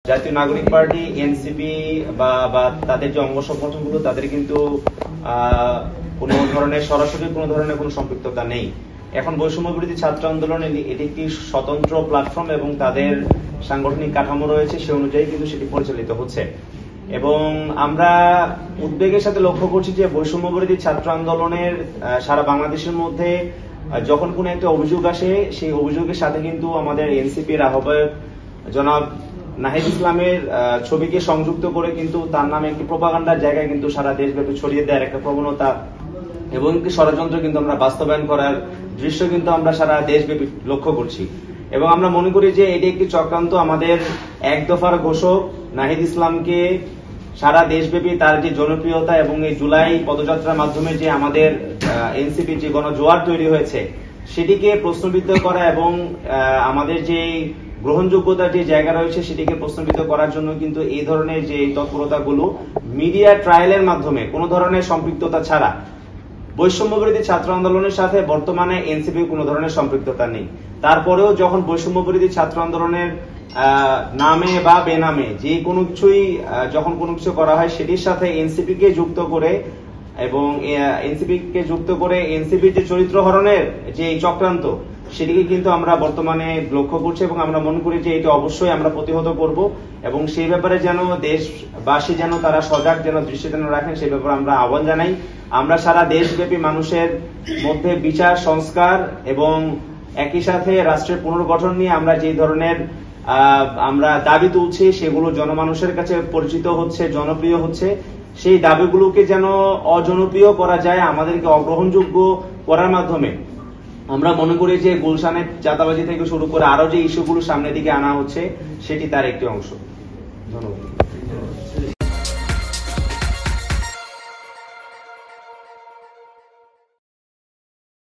জাতীয় নাগরিক party, NCP বা তাদের যে অঙ্গ সংগঠনগুলো, তাদের কিন্তু কোনো ধরনের সরাসরি কোনো ধরনের কোনো সম্পৃক্ততা নেই। এখন বৈষম্য বিরোধী ছাত্র আন্দোলন এটি একটি স্বতন্ত্র প্ল্যাটফর্ম এবং তাদের সাংগঠনিক কাঠামো রয়েছে, সে অনুযায়ী কিন্তু সেটি পরিচালিত হচ্ছে। এবং আমরা উদ্বেগের সাথে লক্ষ্য করছি যে বৈষম্য বিরোধী ছাত্র আন্দোলনের সারা বাংলাদেশের মধ্যে যখন কোনো একটা অভিযোগ আসে, সেই অভিযোগের সাথে কিন্তু আমাদের এনসিপির আহ্বায়ক জনাব নাহিদ ইসলামের ছবিকে সংযুক্ত করে কিন্তু তার নামে একটি প্রোপাগান্ডার জায়গায় কিন্তু সারা দেশব্যাপী ছড়িয়ে দেওয়ার একটা প্রবণতা এবং একটি ষড়যন্ত্র কিন্তু আমরা বাস্তবায়ন করার দৃশ্য কিন্তু আমরা সারা দেশব্যাপী লক্ষ্য করছি। এবং আমরা মনে করি যে এটি একটি চক্রান্ত। আমাদের এক দফার ঘোষক নাহিদ ইসলামকে সারা দেশব্যাপী তার যে জনপ্রিয়তা এবং এই জুলাই পদযাত্রার মাধ্যমে যে আমাদের এনসিপি যে গণজোয়ার তৈরি হয়েছে, সেটিকে প্রশ্নবিদ্ধ করা এবং আমাদের যে গ্রহণযোগ্যতার যে জায়গা রয়েছে সেটিকে প্রশ্নবিদ্ধ করার জন্য কিন্তু এই ধরনের যে তৎপরতাগুলো মিডিয়া ট্রায়ালের মাধ্যমে কোনো ধরনের সম্পৃক্ততা ছাড়া, বৈষম্য বিরোধী ছাত্র আন্দোলনের সাথে বর্তমানে এনসিপি কোনো ধরনের সম্পৃক্ততা নেই। তারপরেও যখন বৈষম্য বিরোধী ছাত্র আন্দোলনের নামে বা বেনামে যে কোনো কিছুই যখন কোনো কিছু করা হয়, সেটির সাথে এনসিপি কে যুক্ত করে এবং এনসিপি কে যুক্ত করে এনসিপির যে চরিত্র হরণের যে চক্রান্ত, সেটিকে কিন্তু আমরা বর্তমানে লক্ষ্য করছি এবং আমরা মনে করি যে এটা অবশ্যই আমরা প্রতিহত করব এবং সেই ব্যাপারে যেন দেশবাসী যেন তারা সজাগ যেন দৃষ্টি যেন রাখেন, সেই ব্যাপারে আমরা আহ্বান জানাই। আমরা সারা দেশব্যাপী মানুষের মধ্যে বিচার সংস্কার এবং একই সাথে রাষ্ট্রের পুনর্গঠন নিয়ে আমরা যে ধরনের আমরা দাবি তুলছি, সেগুলো জনমানুষের কাছে পরিচিত হচ্ছে, জনপ্রিয় হচ্ছে। সেই দাবিগুলোকে যেন অজনপ্রিয় করা যায়, আমাদেরকে অগ্রহণযোগ্য করার মাধ্যমে আমরা মনে করি যে গুলশানের চাঁদাবাজি থেকে শুরু করে আরো যে ইস্যুগুলো সামনের দিকে আনা হচ্ছে, সেটি তার একটি অংশ। ধন্যবাদ।